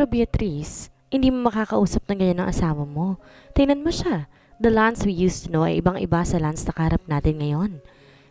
Pero Beatrice, hindi mo makakausap ng ganyan ng asawa mo. Tingnan mo siya. The Lance we used to know ay ibang-iba sa Lance na kaharap natin ngayon.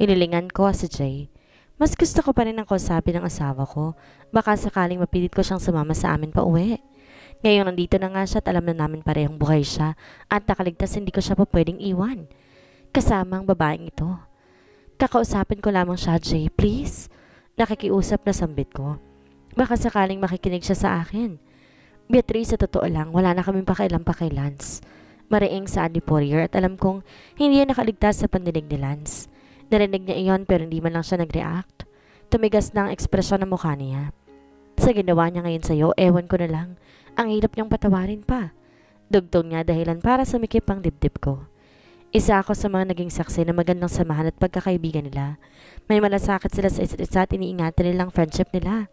Inilingan ko si Jay. Mas gusto ko pa rin ang kausapin ng asawa ko. Baka sakaling mapilit ko siyang sumama sa amin pa uwi. Ngayon nandito na nga siya at alam na namin parehong buhay siya at nakaligtas hindi ko siya pa pwedeng iwan. Kasama ang babaeng ito. Kakausapin ko lamang siya, Jay, please. Nakikiusap na sambit ko. Baka sakaling makikinig siya sa akin. Beatrice, sa totoo lang, wala na kaming pakialam pa kay Lance. Mariing sa ni Poirier at alam kong hindi yan nakaligtas sa pandinig ni Lance. Narinig niya iyon pero hindi man lang siya nag-react. Tumigas na ang ekspresyon ng mukha niya. Sa ginawa niya ngayon sa'yo, ewan ko na lang. Ang hirap niyang patawarin pa. Dugtong niya dahilan para sumikip ang dibdib ko. Isa ako sa mga naging saksi na magandang samahan at pagkakaibigan nila. May malasakit sila sa isa't isa at iniingatan nilang friendship nila.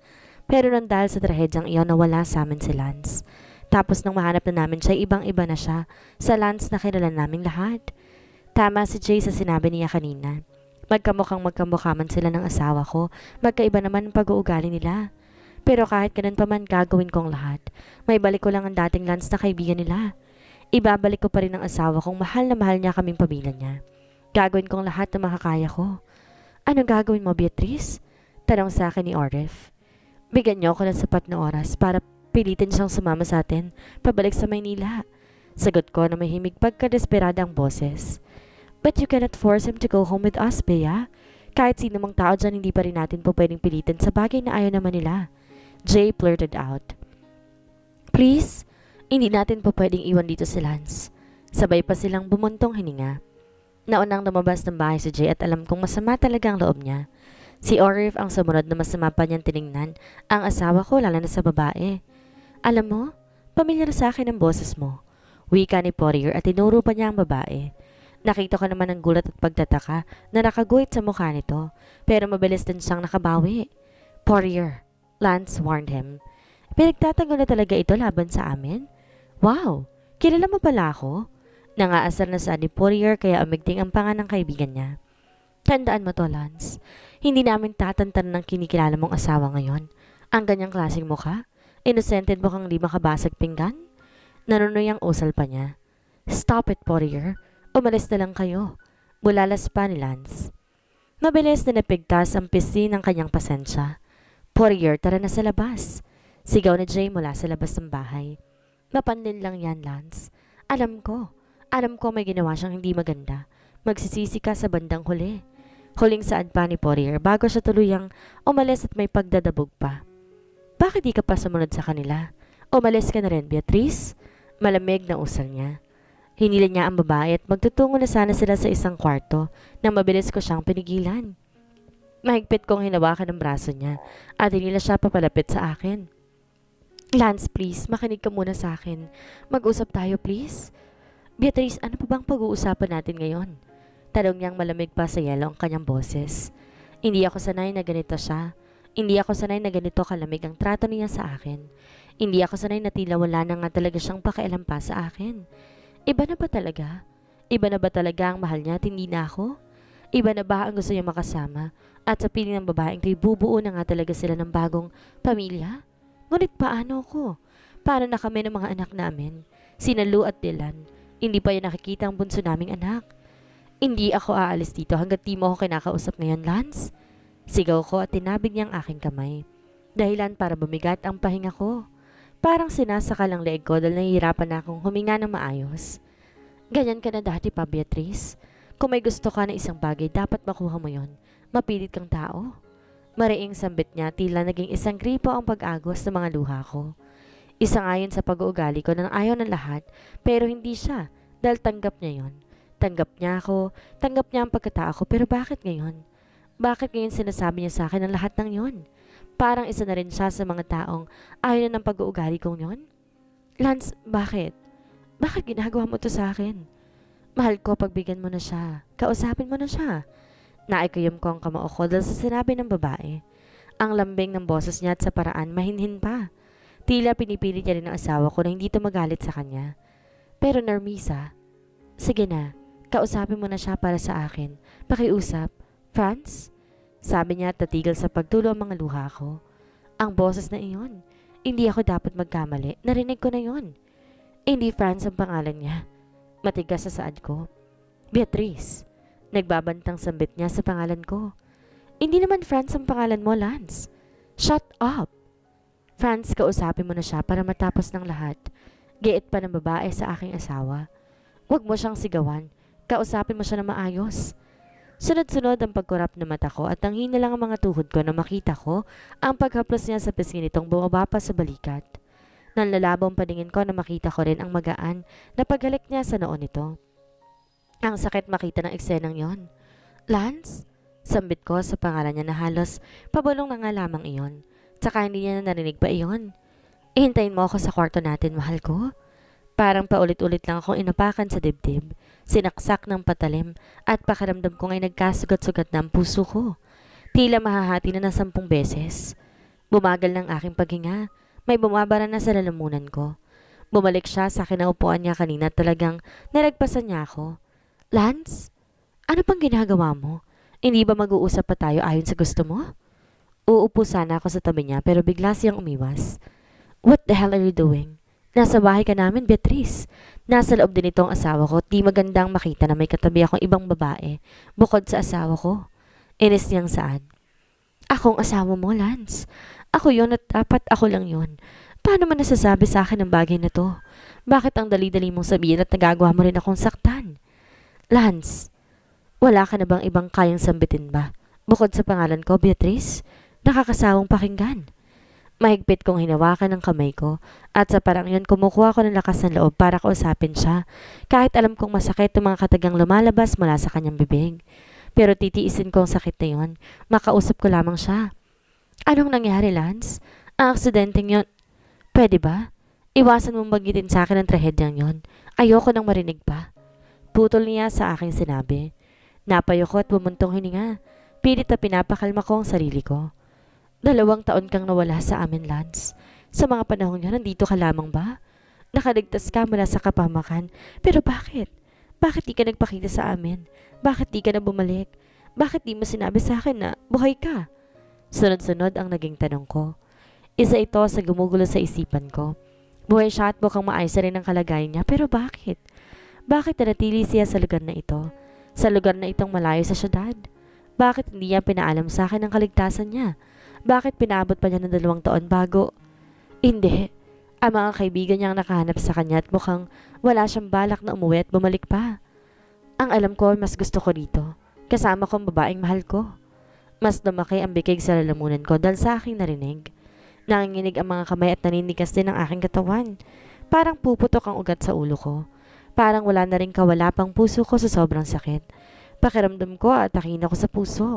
Pero nang dahil sa trahedyang iyon nawala sa amin si Lance. Tapos nang mahanap na namin siya, ibang-iba na siya sa Lance na kilala naming lahat. Tama si Jay sa sinabi niya kanina. Magkamukha man sila ng asawa ko, magkaiba naman ang pag-uugali nila. Pero kahit ganun pa man gagawin kong lahat, may balik ko lang ang dating Lance na kaibigan nila. Ibabalik ko pa rin ang asawa kong mahal na mahal niya kaming pamilya niya. Gagawin kong lahat na makakaya ko. Anong gagawin mo, Beatrice? Tanong sa akin ni Orif. Bigyan niyo ako ng sapat na oras para pilitin siyang sumama sa atin pabalik sa Maynila. Sagot ko na may himig pagkadesperada ang boses. But you cannot force him to go home with us, Bea. Kahit sino mang tao dyan, hindi pa rin natin po pwedeng pilitin sa bagay na ayaw naman nila. Jay blurted out. Please? Hindi natin po pwedeng iwan dito si Lance. Sabay pa silang bumuntong hininga. Naunang lumabas ng bahay si Jay at alam kong masama talaga ang loob niya. Si Orif ang sumunod na masama pa niyang tiningnan ang asawa ko lalo na sa babae. Alam mo, pamilyar sa akin ang boses mo. Wika ni Poirier at tinuro pa niya ang babae. Nakita ko naman ang gulat at pagtataka na nakaguhit sa mukha nito pero mabilis din siyang nakabawi. Poirier, Lance warned him. Pinagtatanggol na talaga ito laban sa amin? Wow, kilala mo pala ako? Nangaasar na sa ni Poirier kaya umigting ang panga ng kaibigan niya. Tandaan mo to, Lance. Hindi namin tatantan ng kinikilala mong asawa ngayon. Ang ganyang klaseng mukha? Innocented mo kang di makabasag pinggan? Nanunoy ang usal pa niya. Stop it, Poirier. Umalis na lang kayo. Bulalas pa ni Lance. Mabilis na napigtas ang pisi ng kanyang pasensya. Poirier, tara na sa labas. Sigaw ni Jay mula sa labas ng bahay. Mapanlin lang yan, Lance. Alam ko may ginawa siyang hindi maganda. Magsisisi ka sa bandang huli. Huling saad pa ni Poirier bago siya tuluyang umalis at may pagdadabog pa. Bakit di ka pa sumunod sa kanila? Umalis ka na rin, Beatrice? Malamig na usal niya. Hinila niya ang babae at magtutungo na sana sila sa isang kwarto nang mabilis ko siyang pinigilan. Mahigpit kong hinawakan ang braso niya at hinila siya papalapit sa akin. Lance, please, makinig ka muna sa akin. Mag-usap tayo, please. Beatrice, ano pa bang pag-uusapan natin ngayon? Tanong niyang malamig pa sa yelo ang kanyang boses. Hindi ako sanay na ganito siya. Hindi ako sanay na ganito kalamig ang trato niya sa akin. Hindi ako sanay na tila wala na nga talaga siyang pakialam pa sa akin. Iba na ba talaga? Iba na ba talaga ang mahal niya at hindi na ako? Iba na ba ang gusto niya makasama? At sa piling ng babaeng to'y bubuo na nga talaga sila ng bagong pamilya? Ngunit paano ko? Paano na kami ng mga anak namin? Sina Lou at Dylan. Hindi pa yan nakikita ang bunso naming anak. Hindi ako aalis dito hanggat di mo ako kinakausap ngayon, Lance. Sigaw ko at tinabig niya ang aking kamay. Dahilan para bumigat ang pahinga ko. Parang sinasakal ang leeg ko dahil nahihirapan na akong huminga ng maayos. Ganyan ka na dati pa, Beatrice. Kung may gusto ka na isang bagay, dapat makuha mo yon. Mapilit kang tao. Mariing sambit niya, tila naging isang gripo ang pag-agos ng mga luha ko. Isa ngayon sa pag-uugali ko na ayaw ng lahat, pero hindi siya, dahil tanggap niya yon. Tanggap niya ako, tanggap niya ang pagkatao ko, pero bakit ngayon? Bakit ngayon sinasabi niya sa akin ang lahat ng yon? Parang isa na rin siya sa mga taong ayaw na ng pag-uugali kong yon. Lance, bakit? Bakit ginagawa mo to sa akin? Mahal ko, pagbigyan mo na siya. Kausapin mo na siya. Naikayom ko ang kamao ko dahil sa sinabi ng babae. Ang lambing ng boses niya at sa paraan mahinhin pa. Tila pinipilit niya rin ang asawa ko na hindi to magalit sa kanya. Pero Narmisa, sige na, kausapin mo na siya para sa akin. Pakiusap. Franz? Sabi niya at tatigil sa pagtulo ang mga luha ko. Ang boses na iyon. Hindi ako dapat magkamali. Narinig ko na yon. Hindi Franz ang pangalan niya. Matigas sa saad ko. Beatrice. Nagbabantang sambit niya sa pangalan ko. Hindi naman Franz ang pangalan mo, Lance. Shut up! Franz, kausapin mo na siya para matapos ng lahat. Giit pa ng babae sa aking asawa. Huwag mo siyang sigawan. Kausapin mo siya na maayos. Sunod-sunod ang pagkurap na mata ko at nanghina lang ang mga tuhod ko na makita ko ang paghaplos niya sa pisngi nitong bumaba pa sa balikat. Nanlalabo ang paningin ko na makita ko rin ang magaan na paghalik niya sa noon nito. Ang sakit makita ng eksenang yon. Lance? Sambit ko sa pangalan niya na halos pabulong na nga lamang iyon. Tsaka hindi niya na narinig pa iyon. Ihintayin mo ako sa kwarto natin, mahal ko. Parang paulit-ulit lang akong inapakan sa dibdib, sinaksak ng patalim at pakiramdam ko nga'y nagkasugat-sugat na ang puso ko. Tila mahahati na ng 10 beses. Bumagal ng aking paghinga, may bumabara na sa lalamunan ko. Bumalik siya sa kinaupuan niya kanina at talagang nalagpasan niya ako. Lance, ano pang ginagawa mo? Hindi ba mag-uusap pa tayo ayon sa gusto mo? Uupo sana ako sa tabi niya pero bigla siyang umiwas. What the hell are you doing? Nasa bahay ka namin, Beatrice. Nasa loob din itong asawa ko. Di magandang makita na may katabi akong ibang babae bukod sa asawa ko. Inis niyang saad. Akong asawa mo, Lance. Ako yon at dapat ako lang yon. Paano mo nasasabi sa akin ang bagay na to? Bakit ang dali-dali mong sabihin at nagagawa mo rin akong saktan? Lance, wala ka na bang ibang kayang sambitin ba? Bukod sa pangalan ko, Beatrice, nakakasawang pakinggan. Mahigpit kong hinawakan ng kamay ko at sa parang yun kumukuha ko ng lakas ng loob para kausapin siya kahit alam kong masakit ang mga katagang lumalabas mula sa kanyang bibig. Pero titiisin ko ang sakit na yun, makausap ko lamang siya. Anong nangyari, Lance? Ang aksidenteng yun. Pwede ba? Iwasan mong bagitin sa akin ang trahedyang yun. Ayoko nang marinig pa. Putol niya sa aking sinabi. Napayoko at bumuntong hininga. Pilit na pinapakalma ko ang sarili ko. 2 taon kang nawala sa amin, Lance. Sa mga panahon yun, nandito ka lamang ba? Nakaligtas ka mula sa kapahamakan. Pero bakit? Bakit di ka nagpakita sa amin? Bakit di ka na bumalik? Bakit di mo sinabi sa akin na buhay ka? Sunod-sunod ang naging tanong ko. Isa ito sa gumugulo sa isipan ko. Buhay siya at mukhang maayos rin ang kalagayan niya. Pero bakit? Bakit nanatili siya sa lugar na ito? Sa lugar na itong malayo sa syudad? Bakit hindi niya pinaalam sa akin ang kaligtasan niya? Bakit pinaabot pa niya ng 2 taon bago? Hindi. Ang mga kaibigan niyang nakahanap sa kanya at mukhang wala siyang balak na umuwi at bumalik pa. Ang alam ko, mas gusto ko dito. Kasama ko ang babaeng mahal ko. Mas lumaki ang bikig sa lalamunan ko dahil sa aking narinig. Nanginginig ang mga kamay at naninigas din ang aking katawan. Parang puputok ang ugat sa ulo ko. Parang wala na rin kawala pang puso ko sa sobrang sakit. Pakiramdam ko at akin ako sa puso.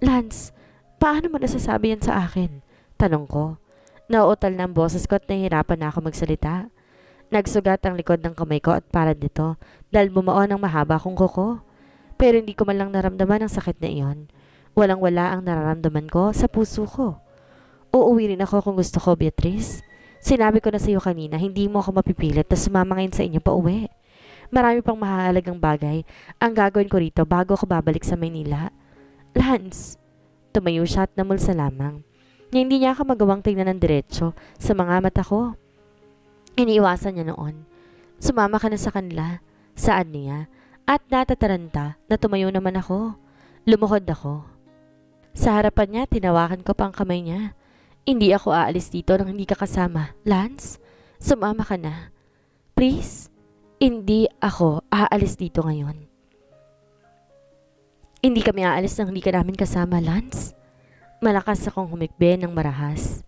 Lance, paano mo nasasabi yan sa akin? Tanong ko. Nauutal na ang boses ko at nahihirapan na ako magsalita. Nagsugat ang likod ng kamay ko at palad nito dahil bumao ng mahaba kong kuko. Pero hindi ko man lang naramdaman ang sakit na iyon. Walang-wala ang nararamdaman ko sa puso ko. Uuwi rin ako kung gusto ko, Beatrice. Sinabi ko na sa iyo kanina, hindi mo ako mapipilit na sumama ngayon sa inyo pa uwi. Marami pang mahalagang bagay ang gagawin ko rito bago ako babalik sa Maynila. Lance, tumayo siya at namulsa lamang. Hindi niya ako magawang tingnan ng diretsyo sa mga mata ko. Iniiwasan niya noon. Sumama ka na sa kanila, saan niya, at natataranta na tumayo naman ako. Lumuhod ako. Sa harapan niya, tinawakan ko pa ang kamay niya. Hindi ako aalis dito nang hindi ka kasama. Lance, sumama ka na. Please, hindi ako aalis dito ngayon. Hindi kami aalis nang hindi ka namin kasama, Lance. Malakas akong humikbe ng marahas.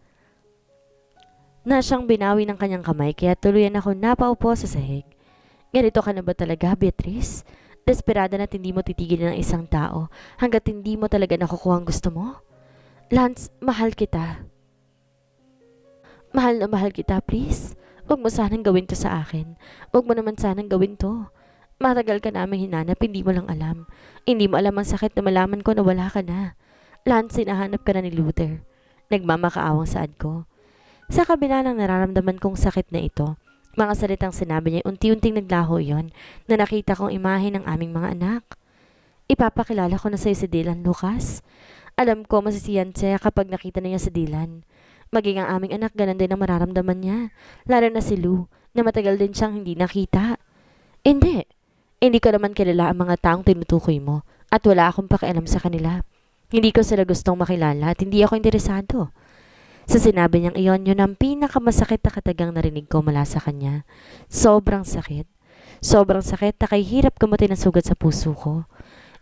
Na siyang binawi ng kanyang kamay kaya tuluyan ako napaupo sa sahig. Ganito ka na ba talaga, Beatrice? Desperada na't hindi mo titigil ng isang tao hanggat hindi mo talaga nakukuha ang gusto mo? Lance, mahal kita. Mahal na mahal kita, please. Huwag mo sanang gawin to sa akin. Huwag mo naman sanang gawin to. Matagal ka naming hinanap, hindi mo lang alam. Hindi mo alam ang sakit na malaman ko na wala ka na. Lance, sinahanap ka na ni Luther. Nagmamakaawang saad ko. Sa kabila ng nararamdaman kong sakit na ito, mga salitang sinabi niya unti-unting naglaho yon na nakita kong imahe ng aming mga anak. Ipapakilala ko na sa'yo si Dylan, Lucas. Alam ko masisiyan siya kapag nakita na niya si Dylan. Maging ang aming anak, ganun din ang mararamdaman niya. Lalo na si Lou, na matagal din siyang hindi nakita. Hindi. Hindi ko naman kilala ang mga taong tinutukoy mo at wala akong pakialam sa kanila. Hindi ko sila gustong makilala at hindi ako interesado. Sa sinabi niyang iyon, yun ang pinakamasakit na katagang narinig ko mula sa kanya. Sobrang sakit. Sobrang sakit na kay hirap gamutin ang sugat sa puso ko.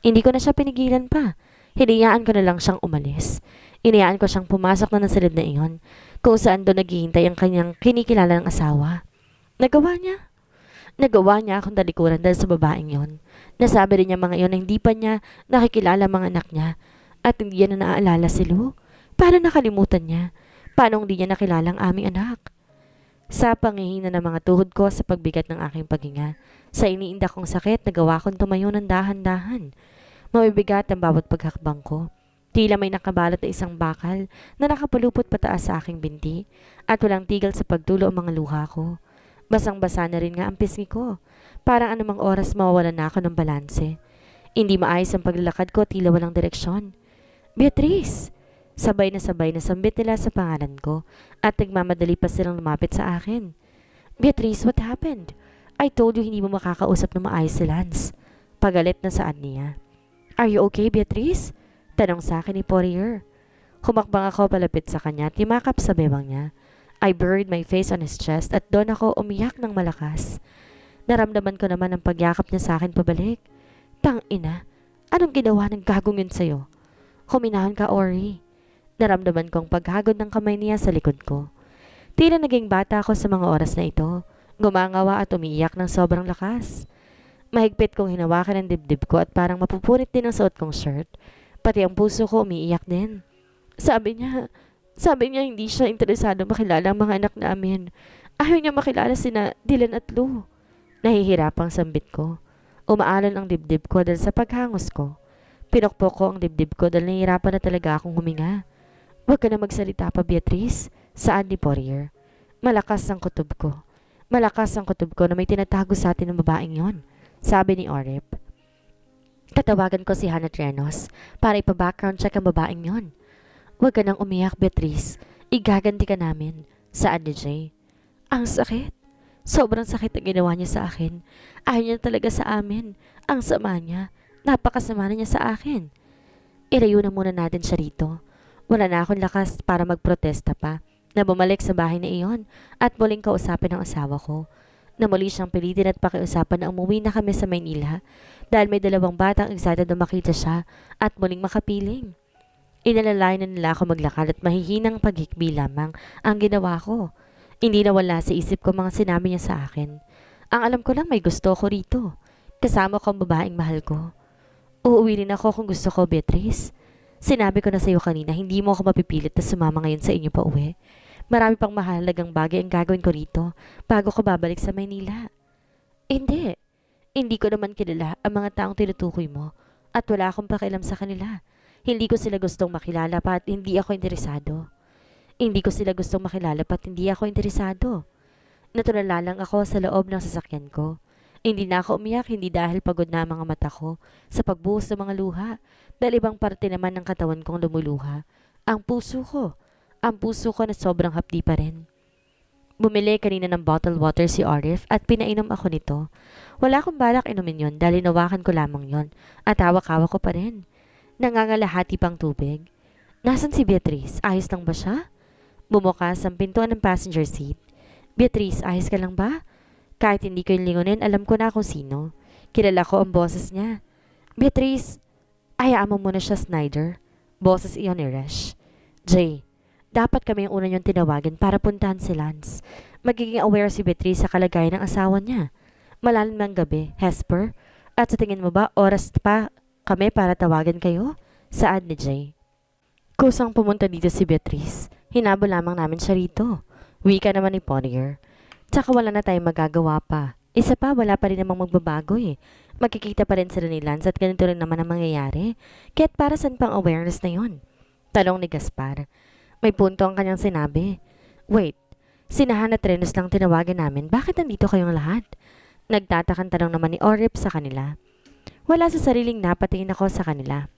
Hindi ko na siya pinigilan pa. Hinayaan ko na lang siyang umalis. Inayaan ko siyang pumasok na ng silid na iyon, kung saan doon naghihintay ang kanyang kinikilala ng asawa. Nagawa niya. Nagawa niya akong talikuran dahil sa babaeng yon. Nasabi rin niya mga iyon na hindi pa niya nakikilala mga anak niya at hindi niya na naaalala si Lou. Paano nakalimutan niya? Paano hindi niya nakilala ang aming anak? Sa pangihina ng mga tuhod ko sa pagbigat ng aking paghinga, sa iniinda kong sakit, nagawa kong tumayo ng dahan-dahan. Mabibigat ang bawat paghakbang ko. Tila may nakabalot na isang bakal na nakapulupot pataas sa aking binti at walang tigil sa pagtulo ang mga luha ko. Basang-basa na rin nga ang pisngi ko. Parang anumang oras mawawalan na ako ng balanse. Hindi maayos ang paglalakad ko, tila walang direksyon. Beatrice! Sabay na sambit nila sa pangalan ko at nagmamadali pa silang lumapit sa akin. Beatrice, what happened? I told you hindi mo makakausap na maayos si Lance. Pagalit na saan niya. Are you okay, Beatrice? Tanong sa akin ni Poirier. Humakbang ako palapit sa kanya at timakap sa bewang niya. I buried my face on his chest at doon ako umiyak ng malakas. Naramdaman ko naman ang pagyakap niya sa akin pabalik. Tang-ina, anong ginawa ng gagong yun sa'yo? Huminahon ka, Ori. Naramdaman kong paghagod ng kamay niya sa likod ko. Tila naging bata ako sa mga oras na ito. Gumangawa at umiiyak ng sobrang lakas. Mahigpit kong hinawakan ang dibdib ko at parang mapupunit din ang suot kong shirt. Pati ang puso ko umiiyak din. Sabi niya hindi siya interesado makilala ang mga anak namin. Ayaw niya makilala sina Dylan at Lou. Nahihirapang sambit ko. Umaalon ang dibdib ko dahil sa paghangos ko. Pinokpok ko ang dibdib ko dahil nahihirapan na talaga akong huminga. Huwag ka na magsalita pa, Beatrice. Saan ni Poirier? Malakas ang kutob ko. Malakas ang kutob ko na may tinatago sa atin ng babaeng yon, sabi ni Orip. Tatawagan ko si Hannah Trenos para ipa-background check ang babaeng yon. Huwag ka nang umiyak, Beatrice. Igaganti ka namin. Saan ni Jay? Ang sakit. Sobrang sakit ang ginawa niya sa akin. Ayaw niya talaga sa amin. Ang sama niya. Napakasama na niya sa akin. Ilayo na muna natin siya rito. Wala na akong lakas para magprotesta pa na bumalik sa bahay na iyon at muling kausapin ang asawa ko. Na muli siyang pilitin at pakiusapan na umuwi na kami sa Maynila dahil may dalawang batang excited na makita siya at muling makapiling. Inalalay na nila ako maglakad at mahihinang paghikbi lamang ang ginawa ko. Hindi nawala sa isip ko mga sinabi niya sa akin. Ang alam ko lang may gusto ko rito. Kasama ko ang babaeng mahal ko. Uuwi rin ako kung gusto ko, Beatrice. Sinabi ko na sa iyo kanina, hindi mo ako mapipilit na sumama ngayon sa inyo pa uwi. Marami pang mahalagang bagay ang gagawin ko rito bago ko babalik sa Maynila. Hindi. Hindi ko naman kilala ang mga taong tinutukoy mo at wala akong pakialam sa kanila. Hindi ko sila gustong makilala pa at hindi ako interesado. Hindi ko sila gustong makilala pa at hindi ako interesado. Natulala lang ako sa loob ng sasakyan ko. Hindi na ako umiyak, hindi dahil pagod na ang mga mata ko sa pagbuhos ng mga luha, dahil ibang parte naman ng katawan kong lumuluha. Ang puso ko na sobrang hapdi pa rin. Bumili kanina ng bottled water si Arif at pinainom ako nito. Wala akong balak inumin yon dahil hinawakan ko lamang yon at hawak-hawak ko pa rin. Nangangalahati pang tubig. Nasaan si Beatrice? Ayos lang ba siya? Bumukas ang pintuan ng passenger seat. Beatrice, ayos ka lang ba? Kahit hindi ko yung lingunin, alam ko na kung sino. Kilala ko ang boses niya. Beatrice, hayaan mo muna siya, Snyder. Boses iyon ni Resh. Jay, dapat kami yung una niyong tinawagan para puntahan si Lance. Magiging aware si Beatrice sa kalagayan ng asawa niya. Malalim ng gabi, Hesper. At sa tingin mo ba, oras pa kami para tawagan kayo? Saan ni Jay? Kusang pumunta dito si Beatrice. Hinabol lamang namin siya rito. Wika naman ni Poirier. Tsaka wala na tayong magagawa pa. Isa pa, wala pa rin namang magbabago eh. Magkikita pa rin sila ni Lance at ganito rin naman ang mangyayari. Kaya't para saan pang awareness na yon? Talong ni Gaspar. May punto ang kanyang sinabi. Wait, sinahan at Trenos lang tinawagan namin. Bakit nandito kayong lahat? Nagtatakan tanong naman ni Orip sa kanila. Wala sa sariling napatingin ako sa kanila.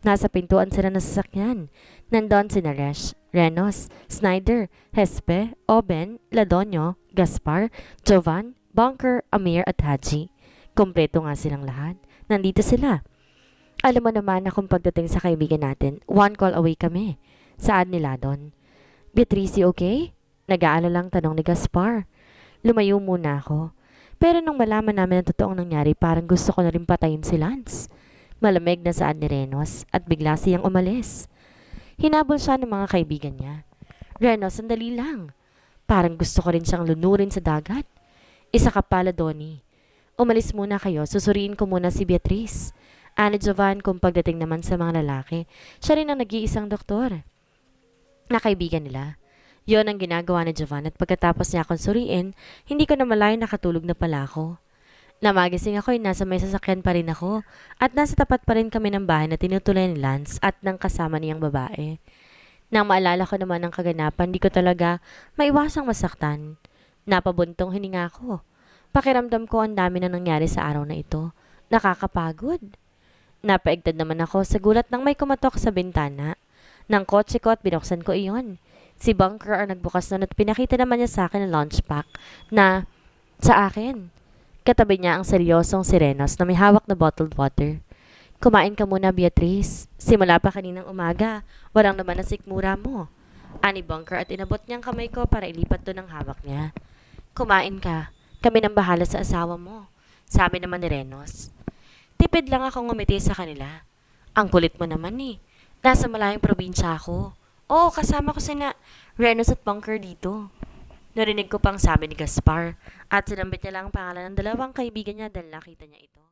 Nasa pintuan sila ng sasakyan. Nandun si Naresh, Renos, Snyder, Hespe, Oben, Ladonio, Gaspar, Jovan, Bunker, Amir at Haji. Kompleto nga silang lahat. Nandito sila. Alam mo naman na kung pagdating sa kaibigan natin, one call away kami. Saan nila doon? Beatrice, okay? Nag-aalalang tanong ni Gaspar. Lumayo muna ako. Pero nung malaman namin ang totoong nangyari, parang gusto ko na rin patayin si Lance. Malamig na saan ni Renos at bigla siyang umalis. Hinabol siya ng mga kaibigan niya. Renos, sandali lang. Parang gusto ko rin siyang lunurin sa dagat. Isa ka pala, Donnie. Umalis muna kayo, susuriin ko muna si Beatrice. Ani Jovan, kung pagdating naman sa mga lalaki, siya rin ang nag-iisang doktor na kaibigan nila. Yon ang ginagawa ni Jovan at pagkatapos niya akong suriin, hindi ko na malayo nakatulog na pala ako. Namagising ako ay nasa may sasakyan pa rin ako at nasa tapat pa rin kami ng bahay na tinutuloy ni Lance at ng kasama niyang babae. Nang maalala ko naman ang kaganapan, di ko talaga maiwasang masaktan. Napabuntong hininga ko. Pakiramdam ko ang dami na nangyari sa araw na ito. Nakakapagod. Napaigtad naman ako sa gulat nang may kumatok sa bintana ng kotse ko at binuksan ko iyon. Si Bunker ang nagbukas nun at pinakita naman niya sa akin ang lunch pack na sa akin. Katabi niya ang seryosong Sirenos na may hawak na bottled water. Kumain ka muna, Beatrice. Simula pa kaninang umaga, walang naman na sikmura mo. Ani Bunker at inabot niyang kamay ko para ilipat doon ang hawak niya. Kumain ka. Kami nang bahala sa asawa mo. Sabi naman ni Renos. Tipid lang akong ngumiti sa kanila. Ang kulit mo naman eh. Nasa malayong probinsya ako. Oo, kasama ko sina Renos at Bunker dito. Narinig ko pang sabi ni Gaspar at sinambit niya lang ang pangalan ng dalawang kaibigan niya dahil nakita niya ito.